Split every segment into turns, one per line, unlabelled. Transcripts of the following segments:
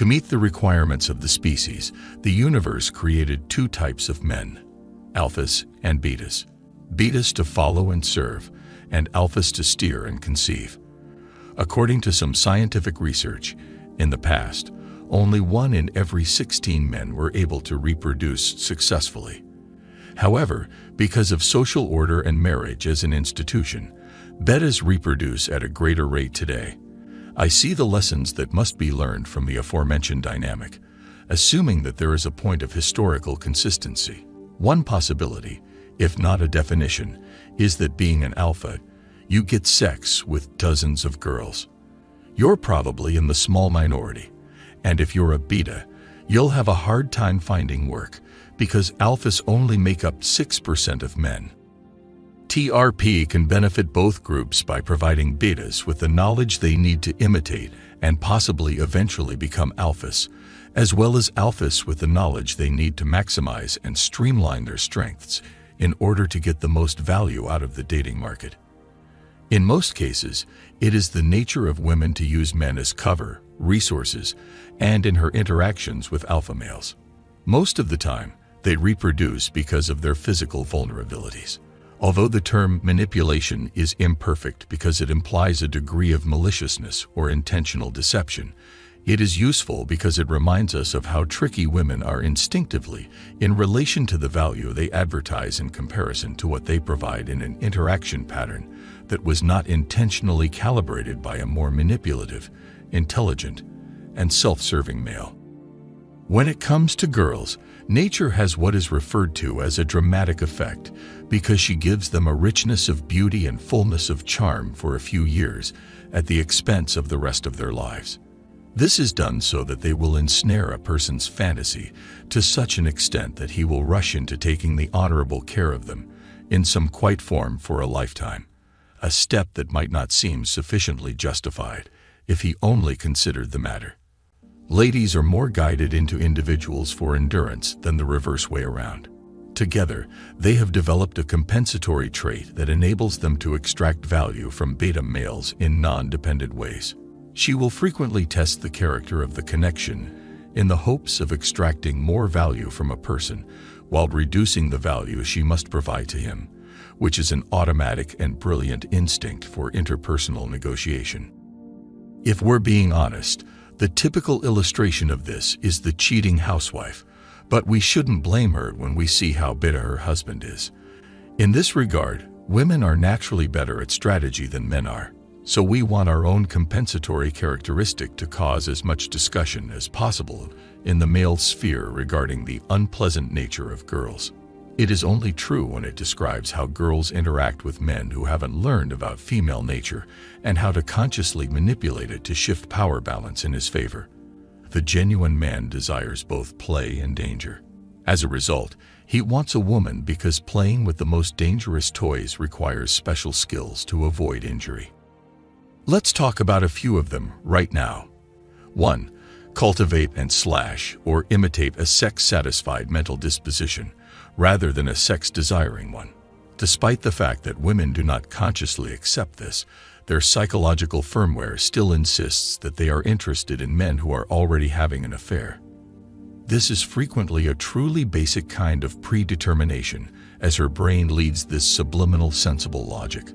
To meet the requirements of the species, the universe created two types of men, alphas and betas. Betas to follow and serve, and alphas to steer and conceive. According to some scientific research, in the past, only 1 in every 16 men were able to reproduce successfully. However, because of social order and marriage as an institution, betas reproduce at a greater rate today. I see the lessons that must be learned from the aforementioned dynamic, assuming that there is a point of historical consistency. One possibility, if not a definition, is that being an alpha, you get sex with dozens of girls. You're probably in the small minority, and if you're a beta, you'll have a hard time finding work because alphas only make up 6% of men. TRP can benefit both groups by providing betas with the knowledge they need to imitate and possibly eventually become alphas, as well as alphas with the knowledge they need to maximize and streamline their strengths in order to get the most value out of the dating market. In most cases, it is the nature of women to use men as cover, resources, and in her interactions with alpha males. Most of the time, they reproduce because of their physical vulnerabilities. Although the term manipulation is imperfect because it implies a degree of maliciousness or intentional deception, it is useful because it reminds us of how tricky women are instinctively in relation to the value they advertise in comparison to what they provide in an interaction pattern that was not intentionally calibrated by a more manipulative, intelligent, and self-serving male. When it comes to girls, nature has what is referred to as a dramatic effect because she gives them a richness of beauty and fullness of charm for a few years at the expense of the rest of their lives. This is done so that they will ensnare a person's fantasy to such an extent that he will rush into taking the honorable care of them in some quiet form for a lifetime, a step that might not seem sufficiently justified if he only considered the matter. Ladies are more guided into individuals for endurance than the reverse way around. Together, they have developed a compensatory trait that enables them to extract value from beta males in non-dependent ways. She will frequently test the character of the connection in the hopes of extracting more value from a person while reducing the value she must provide to him, which is an automatic and brilliant instinct for interpersonal negotiation. If we're being honest, the typical illustration of this is the cheating housewife, but we shouldn't blame her when we see how bitter her husband is. In this regard, women are naturally better at strategy than men are, so we want our own compensatory characteristic to cause as much discussion as possible in the male sphere regarding the unpleasant nature of girls. It is only true when it describes how girls interact with men who haven't learned about female nature and how to consciously manipulate it to shift power balance in his favor. The genuine man desires both play and danger. As a result, he wants a woman because playing with the most dangerous toys requires special skills to avoid injury. Let's talk about a few of them right now. 1. Cultivate and slash or imitate a sex-satisfied mental disposition rather than a sex-desiring one. Despite the fact that women do not consciously accept this, their psychological firmware still insists that they are interested in men who are already having an affair. This is frequently a truly basic kind of predetermination, as her brain leads this subliminal sensible logic.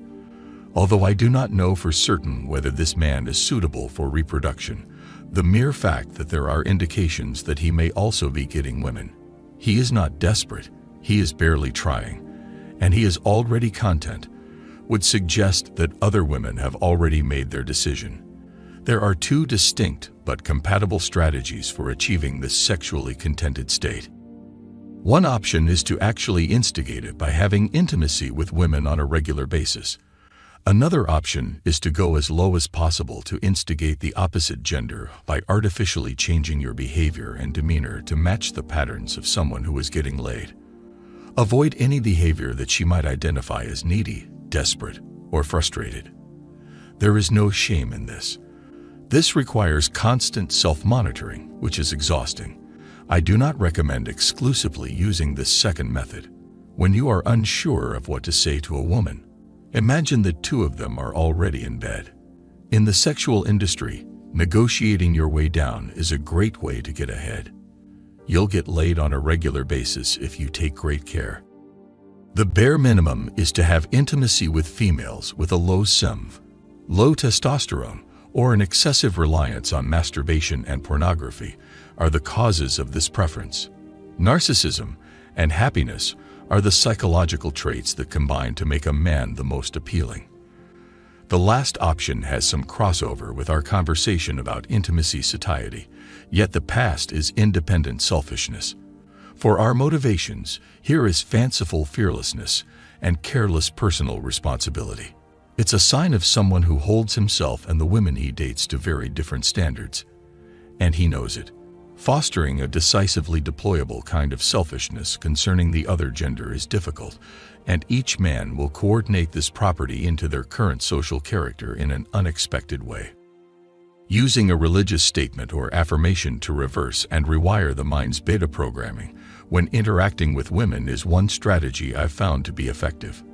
Although I do not know for certain whether this man is suitable for reproduction, the mere fact that there are indications that he may also be getting women. He is not desperate, he is barely trying, and he is already content, would suggest that other women have already made their decision. There are two distinct but compatible strategies for achieving this sexually contented state. One option is to actually instigate it by having intimacy with women on a regular basis. Another option is to go as low as possible to instigate the opposite gender by artificially changing your behavior and demeanor to match the patterns of someone who is getting laid. Avoid any behavior that she might identify as needy, desperate, or frustrated. There is no shame in this. This requires constant self-monitoring, which is exhausting. I do not recommend exclusively using this second method. When you are unsure of what to say to a woman, imagine that two of them are already in bed. In the sexual industry, Negotiating your way down is a great way to get ahead. You'll get laid on a regular basis if you take great care. The bare minimum is to have intimacy with females with a low SEMV, low testosterone, or an excessive reliance on masturbation and pornography are the causes of this preference. Narcissism and happiness are the psychological traits that combine to make a man the most appealing. The last option has some crossover with our conversation about intimacy satiety, yet the past is independent selfishness. For our motivations, here is fanciful fearlessness and careless personal responsibility. It's a sign of someone who holds himself and the women he dates to very different standards. And he knows it. Fostering a decisively deployable kind of selfishness concerning the other gender is difficult, and each man will coordinate this property into their current social character in an unexpected way. Using a religious statement or affirmation to reverse and rewire the mind's beta programming when interacting with women is one strategy I've found to be effective.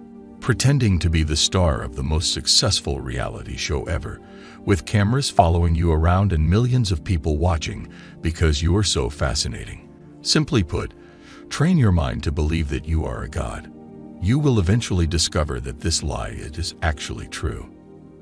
Pretending to be the star of the most successful reality show ever, with cameras following you around and millions of people watching because you are so fascinating. Simply put, train your mind to believe that you are a god. You will eventually discover that this lie is actually true.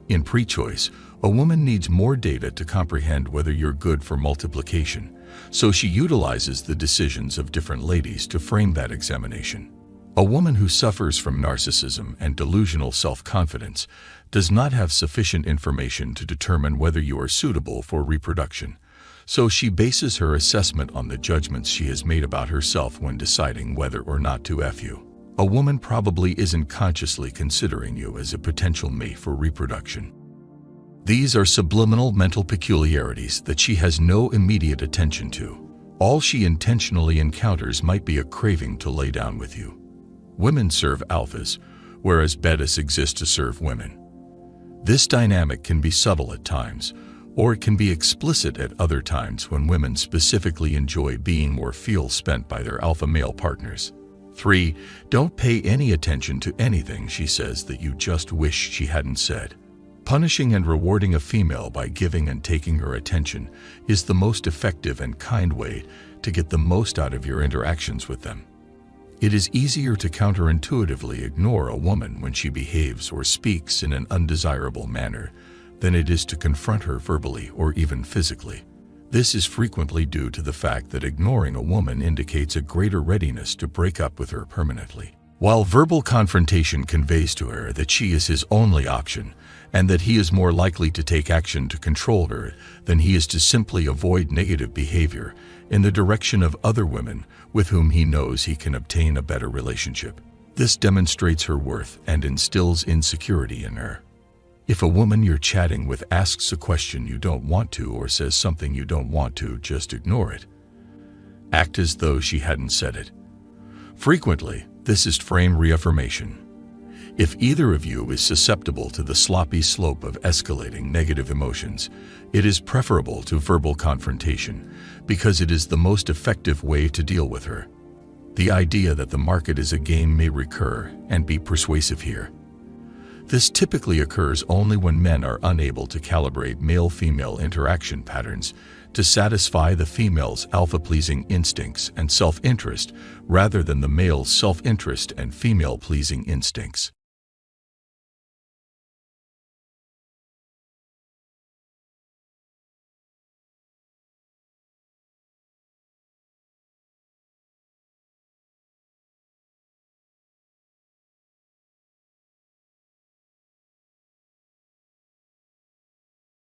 In pre-choice, a woman needs more data to comprehend whether you're good for multiplication, so she utilizes the decisions of different ladies to frame that examination. A woman who suffers from narcissism and delusional self-confidence does not have sufficient information to determine whether you are suitable for reproduction, so she bases her assessment on the judgments she has made about herself when deciding whether or not to F you. A woman probably isn't consciously considering you as a potential mate for reproduction. These are subliminal mental peculiarities that she has no immediate attention to. All she intentionally encounters might be a craving to lay down with you. Women serve alphas, whereas betas exist to serve women. This dynamic can be subtle at times, or it can be explicit at other times when women specifically enjoy being more fuel spent by their alpha male partners. 3. Don't pay any attention to anything she says that you just wish she hadn't said. Punishing and rewarding a female by giving and taking her attention is the most effective and kind way to get the most out of your interactions with them. It is easier to counterintuitively ignore a woman when she behaves or speaks in an undesirable manner than it is to confront her verbally or even physically. This is frequently due to the fact that ignoring a woman indicates a greater readiness to break up with her permanently. While verbal confrontation conveys to her that she is his only option and that he is more likely to take action to control her than he is to simply avoid negative behavior in the direction of other women with whom he knows he can obtain a better relationship. This demonstrates her worth and instills insecurity in her. If a woman you're chatting with asks a question you don't want to or says something you don't want to, just ignore it. Act as though she hadn't said it. Frequently, this is frame reaffirmation. If either of you is susceptible to the sloppy slope of escalating negative emotions, it is preferable to verbal confrontation because it is the most effective way to deal with her. The idea that the market is a game may recur and be persuasive here. This typically occurs only when men are unable to calibrate male-female interaction patterns to satisfy the female's alpha-pleasing instincts and self-interest rather than the male's self-interest and female-pleasing instincts.